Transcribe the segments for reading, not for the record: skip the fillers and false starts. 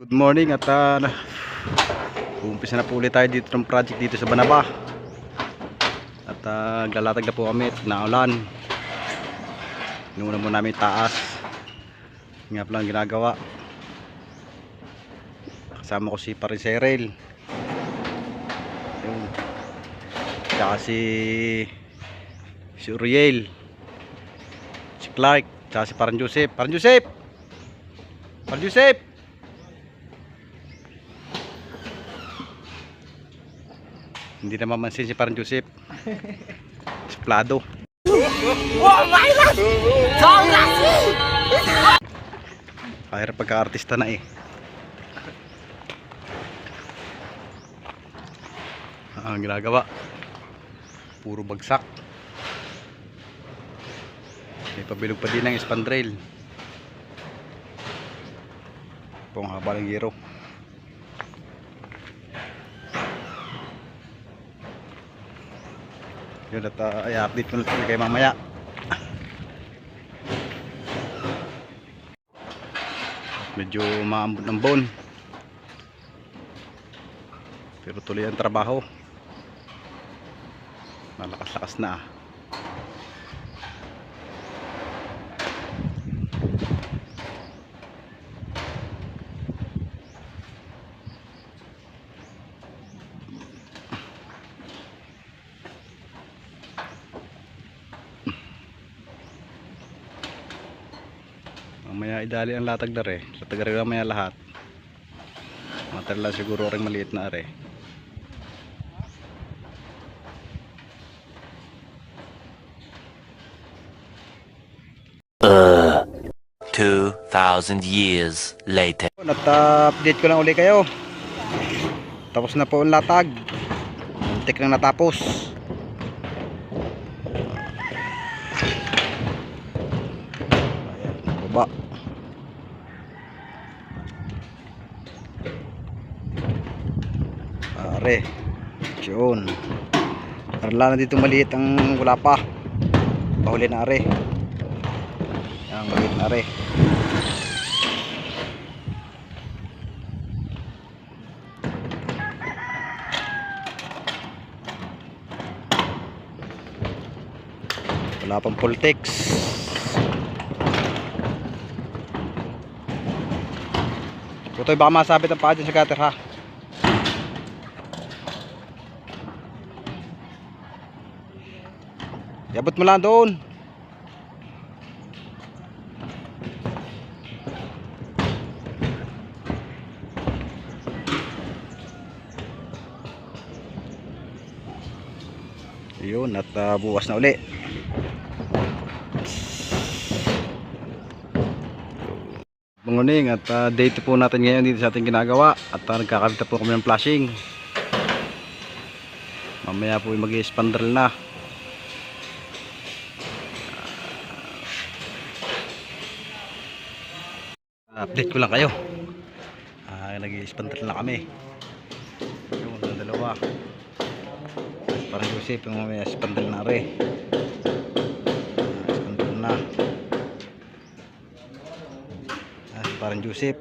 Good morning at umpisa na po ulit tayo dito ng project dito sa Banaba. At naglalatag na po kami at naulan. Inuna mo namin taas. Nga pala ang ginagawa. Kasama ko si Parin Cyril. Ayun. Tsaka si Uriel, si Clark, tsaka si Parin Joseph. Parin Joseph! Parin Joseph! Hindi na mamansin si Parin Joseph. Suplado. Oh my God! Kaya pagka-artista na eh. Ang ginagawa, puro bagsak. May pabilog pa din ng spandrel. Pong haba ng giro. Yun at i-update ko na kayo mamaya. Medyo maambon ng bon, pero tuloy ang trabaho. Malakas-lakas na mamaya idali ang latag na re. Latag rin mamaya lahat. Matala siguro rin maliit na are. 2,000 years later. At update ko lang uli kayo. Tapos na po ang latag. Muntik na natapos. Ayan, baba. Are. Yun. Arala na dito maliit ang wala pa. Pahuli na are. Ang maliit na are. Wala pang Pultex. Putoy, baka masabit ang paa dyan sa gutter ha. Iabot mo lang doon. Yun at bukas na uli. Morning at date po natin ngayon dito sa ating ginagawa at nagkakabit po kami ng flashing. Mamaya po mag-i-spandrel na. Update ko lang kayo. Nag-i-spandrel na kami. Yung dalawa. Parang Joseph yung mamaya spandrel na rin. Spandrel na. Parang Joseph.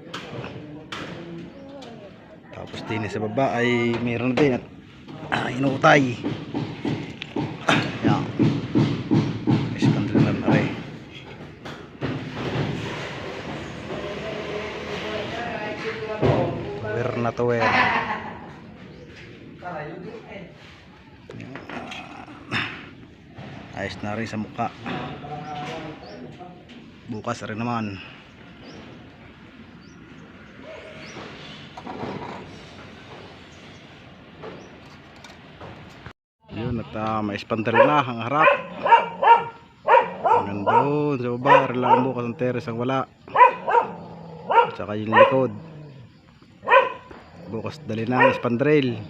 Tapos din sa baba ay mayroon din at inutay. Yan. Spandrel na rin. Wear na to wear. Ayos na rin sa mukha. Bukas rin naman. Yun at ma-spandrel na ang harap. Hanggang doon sa baba. Relang bukas ang teres ang wala. At saka yung likod. Bukas dali na ang spandrel.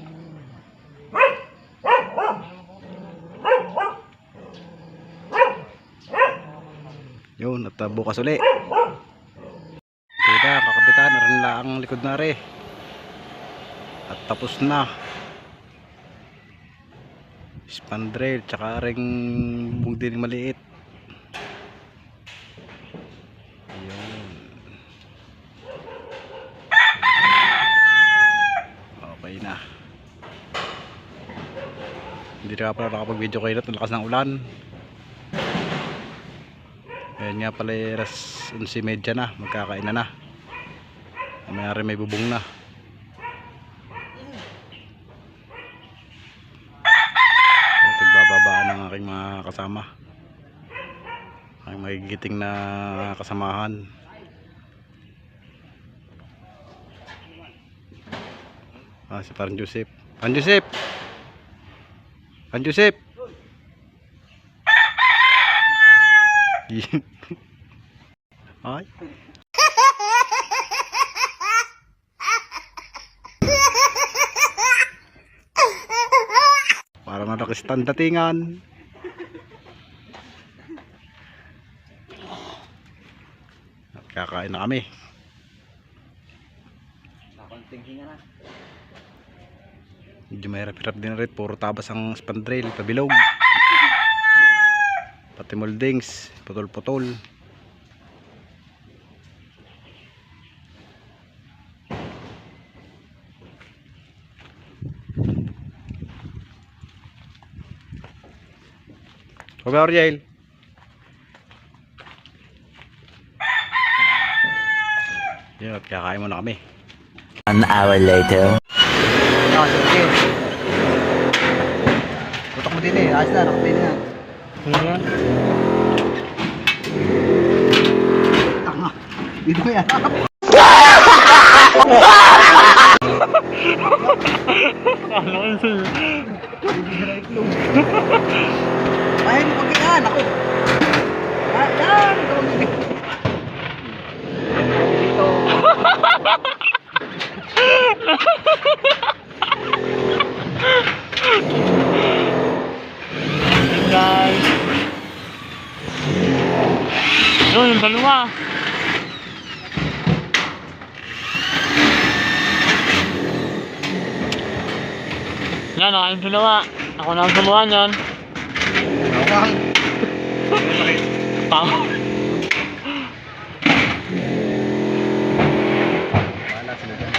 Yun at bukas uli. Kaya kakabitan rin lang ang likod na rin. At tapos na. Spandrel tsaka ring bugdin maliit. Ayun. Hindi na pala nakapag-video kayo na, lakas ng ulan. Ayan nga pala, alas 11:30 na, magkakain na. Mayroon may bubong na. Nagbababaan ng aking mga kasama, ang magigiting na kasamahan. Si Parang Joseph. Parang Joseph! Parang Joseph! Ay. Para nakakistan datingan. At kakain na kami. Medyo mahirap-hirap din rin. Puro tabas ang spandrel, pabilog. Pati moldings, putol-putol. Huwag na, Ariel. Yun, at kakain muna kami. 1 hour later. Sige. Tutok mo din eh. Ayos na, nakapin na. Tanga. Dito mo yan. Ay, mo pagkikaan ako. Ayan. Dito. Guys. Yun, yung dalawa. Yan, nakain dalawa. Ako na ang gumawa niyan. Awang. Tama. Wala sila dyan.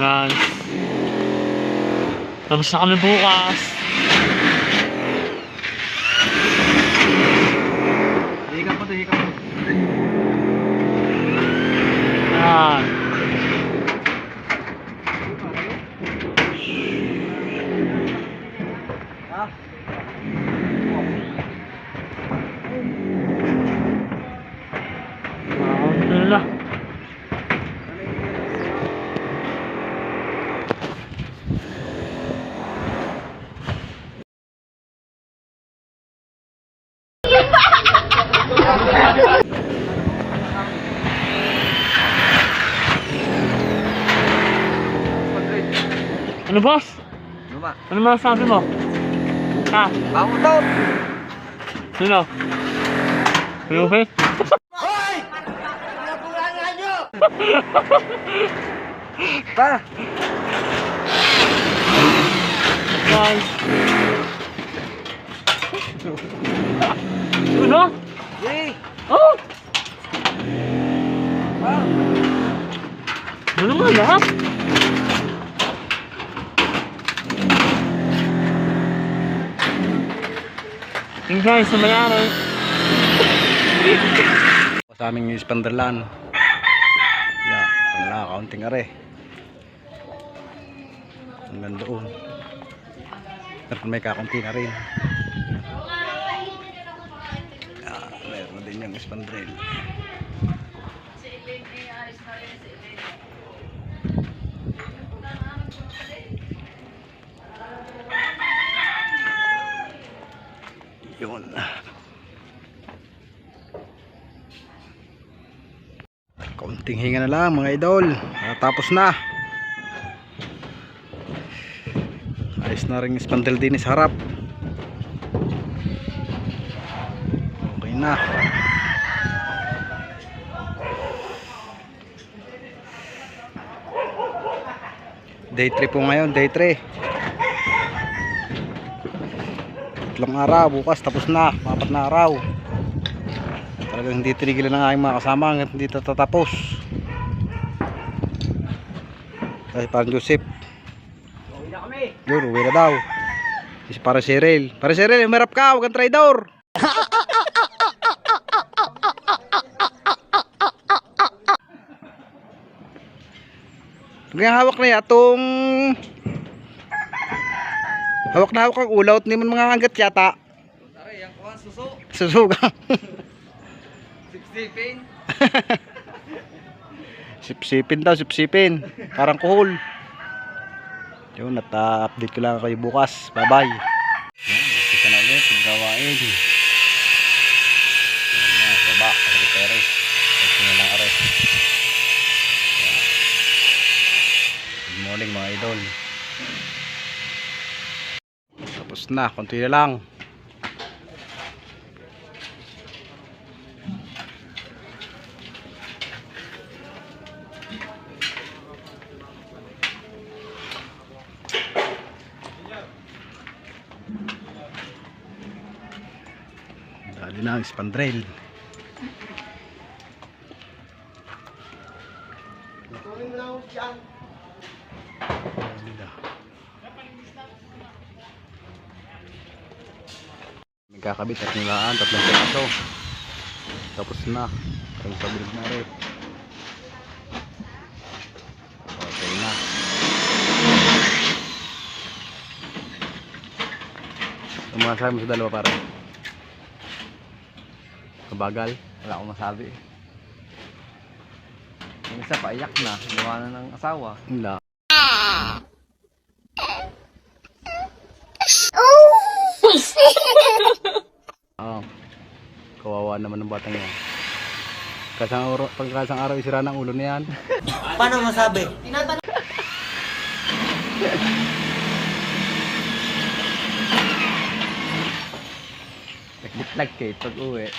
Guys. Tapos na kami bukas. Hikap mo to, hikap mo. Yan. Alhamdulillah. Ano boss? Luma. Ano masasabi mo? Ha? Bangon daw. Sino? Sino ba? Hoy! Pinapulangan nyo! Pa! Guys. Ano? Hey! Oh! Pa! Ano nga lahat? Yung guys, sa mayari. Sa aming Spanderland. Yeah, wala, kaunting are. Hanggang doon. Pero may kakunti na rin. Meron din yung Spandrel. Yun. Kaunting hinga na lang mga idol. Tapos na. Ayos na rin yung spandrel din sa harap. Okay na. Day 3 po ngayon, day 3. Tatlong araw, bukas tapos na, 4 na araw. Talagang hindi tinigilan ng aking mga kasama hanggang hindi tatapos. Ay, parang Joseph. Yun, uwi na daw. Si para Cyril. Para Cyril, umarap ka. Huwag kang traidor. Huwag kang hawak na yatong... Hawak na hawak ang ulaw at hindi mo mga hanggat yata. Aray, ang kuhan, suso. Susuga. Sipsipin. Sipsipin daw, sipsipin. Parang kuhol. Yun, at update ko lang kayo bukas. Bye bye. Isa na ulit, paggawain. Yan na, baba, secretary. Ito na lang aray. Good morning mga idol. Tapos na, konti na lang. Dali na ang spandrel. Dali na. Magkakabit at nilaan, 3 piraso. Tapos na. Parang pabilig na rin. Okay na. Umasahe mo sa dalawa parang kabagal. Wala akong masabi. Yung isa paiyak na, gawa na ng asawa. Wala. Kawawa naman ng batang yan. Pagkasang araw isira ng ulo na yan. Paano masabi? Nag-bitlag kayo pag uwi.